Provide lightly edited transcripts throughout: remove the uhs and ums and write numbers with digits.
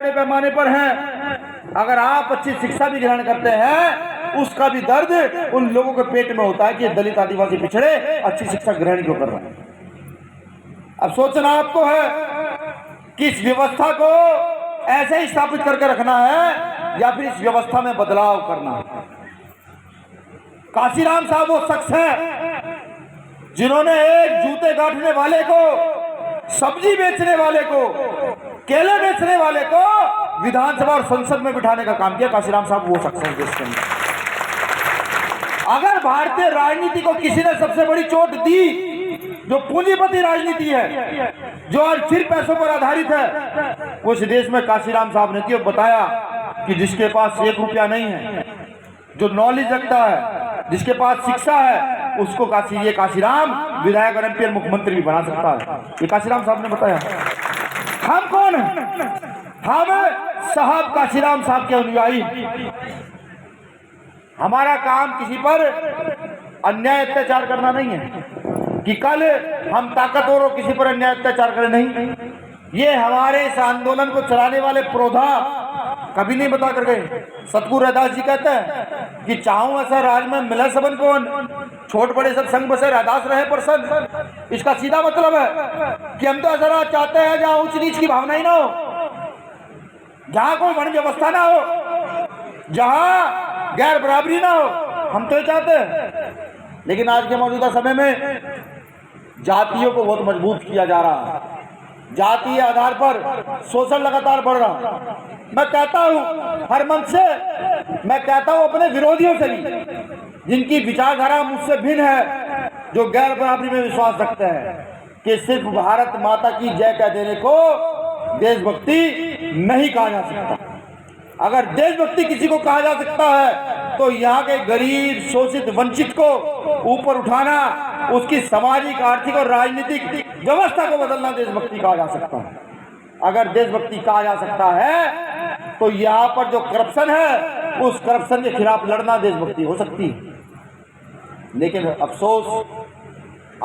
बड़े पैमाने पर हैं। अगर आप अच्छी शिक्षा भी ग्रहण करते हैं, उसका भी दर्द उन लोगों के पेट में होता है कि दलित आदिवासी पिछड़े अच्छी शिक्षा ग्रहण क्यों कर रहे हैं। अब सोचना आपको है कि इस व्यवस्था को ऐसे ही स्थापित करके रखना है या फिर इस व्यवस्था में बदलाव करना है। काशीराम साहब वो शख्स हैं जिन्होंने एक जूते गांठने वाले को, सब्जी बेचने वाले को, केले बेचने वाले को विधानसभा और संसद में बिठाने का काम किया। काशीराम साहब वो शख्स हैं देश के अंदर। अगर भारतीय राजनीति को किसी ने सबसे बड़ी चोट दी, जो पूंजीपति राजनीति है, जो आज फिर पैसों पर आधारित है, वो इस देश में काशीराम साहब ने किया। बताया कि जिसके पास 1 रुपया नहीं है, जो नॉलेज रखता है, जिसके पास शिक्षा है, उसको ये काशीराम विधायक और एमपी मुख्यमंत्री भी बना सकता है। ये काशीराम साहब ने बताया। हम कौन है? हम साहब काशीराम साहब के अनुयायी। हमारा काम किसी पर अन्याय अत्याचार करना नहीं है कि कल हम ताकतवर हो किसी पर अन्याय अत्याचार करें, नहीं। ये हमारे इस आंदोलन को चलाने वाले प्रोधा कभी नहीं बता कर गए। सतगुरु रैदास जी कहते हैं कि चाहूं ऐसा राज में मिले सबन कौन, छोट बड़े सब संग बसे रैदास रहे प्रसन्न। इसका सीधा मतलब है कि हम तो ऐसा राज चाहते हैं जहां ऊंच नीच की भावना ही ना हो, जहां कोई वर्ण व्यवस्था ना हो, जहां गैर बराबरी ना हो। हम तो ये चाहते हैं। लेकिन आज के मौजूदा समय में जातियों को बहुत मजबूत किया जा रहा है। जातीय आधार पर शोषण लगातार बढ़ रहा। मैं कहता हूं हर मंच से, मैं कहता हूं अपने विरोधियों से भी, जिनकी विचारधारा मुझसे भिन्न है, जो गैर बराबरी में विश्वास रखते हैं, कि सिर्फ भारत माता की जय कह देने को देशभक्ति नहीं कहा जा सकता। अगर देशभक्ति किसी को कहा जा सकता है तो यहाँ के गरीब, शोषित, वंचित को ऊपर उठाना, उसकी सामाजिक, आर्थिक और राजनीतिक व्यवस्था को बदलना देशभक्ति कहा जा सकता है। अगर देशभक्ति कहा जा सकता है तो यहाँ पर जो करप्शन है, उस करप्शन के खिलाफ लड़ना देशभक्ति हो सकती है। लेकिन अफसोस,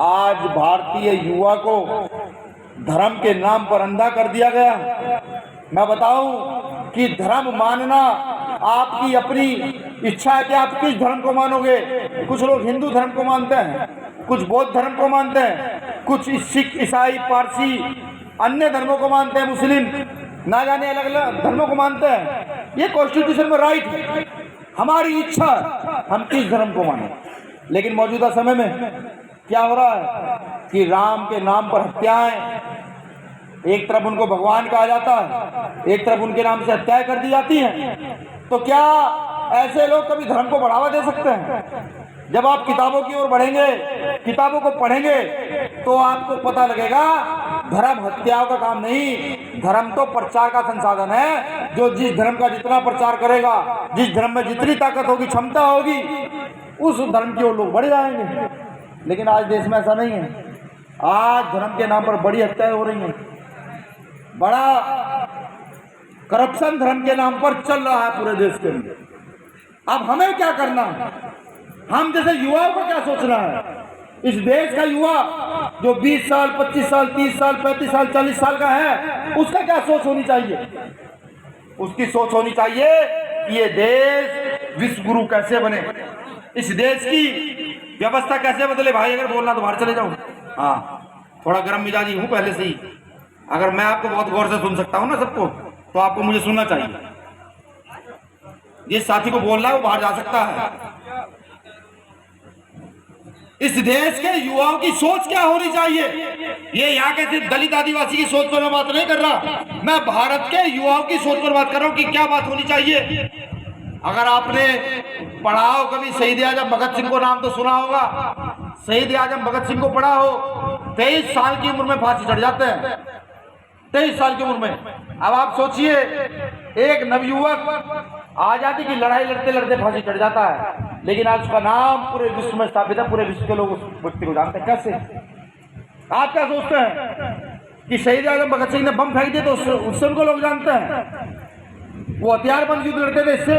आज भारतीय युवा को धर्म के नाम पर अंधा कर दिया गया। मैं बताऊं कि धर्म मानना आपकी अपनी इच्छा है कि आप किस धर्म को मानोगे। कुछ लोग हिंदू धर्म को मानते हैं, कुछ बौद्ध धर्म को मानते हैं, कुछ सिख, ईसाई, पारसी, अन्य धर्मों को मानते हैं, मुस्लिम, ना जाने अलग अलग धर्मों को मानते हैं। ये कॉन्स्टिट्यूशन में राइट है, हमारी इच्छा हम किस धर्म को माने। लेकिन मौजूदा समय में क्या हो रहा है कि राम के नाम पर हत्याएं, एक तरफ उनको भगवान कहा जाता है, एक तरफ उनके नाम से हत्याएं कर दी जाती हैं। तो क्या ऐसे लोग कभी धर्म को बढ़ावा दे सकते हैं? जब आप किताबों की ओर बढ़ेंगे, किताबों को पढ़ेंगे, तो आपको पता लगेगा धर्म हत्याओं का काम नहीं, धर्म तो प्रचार का संसाधन है। जो जिस धर्म का जितना प्रचार करेगा, जिस धर्म में जितनी ताकत होगी, क्षमता होगी, उस धर्म की ओर लोग बढ़ जाएंगे। लेकिन आज देश में ऐसा नहीं है। आज धर्म के नाम पर बड़ी हत्याएं हो रही हैं, बड़ा करप्शन धर्म के नाम पर चल रहा है पूरे देश के अंदर। अब हमें क्या करना है? हम जैसे युवाओं को क्या सोचना है? इस देश का युवा जो 20 साल, 25 साल, 30 साल, 35 साल, 40 साल का है, उसका क्या सोच होनी चाहिए? उसकी सोच होनी चाहिए कि ये देश विश्व गुरु कैसे बने, इस देश की व्यवस्था कैसे बदले। भाई अगर बोलना तो बाहर चले जाओ। हाँ, थोड़ा गर्म मिजाजी हूँ पहले से ही। अगर मैं आपको बहुत गौर से सुन सकता हूँ ना सबको, तो आपको मुझे सुनना चाहिए। जिस साथी को बोलना है वो बाहर जा सकता है। इस देश के युवाओं की सोच क्या होनी चाहिए? ये यहाँ के सिर्फ दलित आदिवासी की सोच पर मैं बात नहीं कर रहा, मैं भारत के युवाओं की सोच पर बात कर रहा हूँ कि क्या बात होनी चाहिए। अगर आपने पढ़ा हो कभी शहीद आजम भगत सिंह को, नाम तो सुना होगा। शहीद आजम भगत सिंह को पढ़ा हो, 23 साल की उम्र में फांसी चढ़ जाते हैं, 23 साल की उम्र में। अब आप सोचिए, एक नवयुवक आजादी की लड़ाई लड़ते लड़ते फांसी चढ़ जाता है, लेकिन आज उसका नाम पूरे विश्व में स्थापित है, पूरे विश्व के लोग उस व्यक्ति को जानते हैं। कैसे? आप क्या सोचते हैं कि शहीद आजम भगत सिंह ने बम फेंक दिए तो उससे उनको लोग जानते हैं? वो हथियारबंद युद्ध लड़ते थे, इससे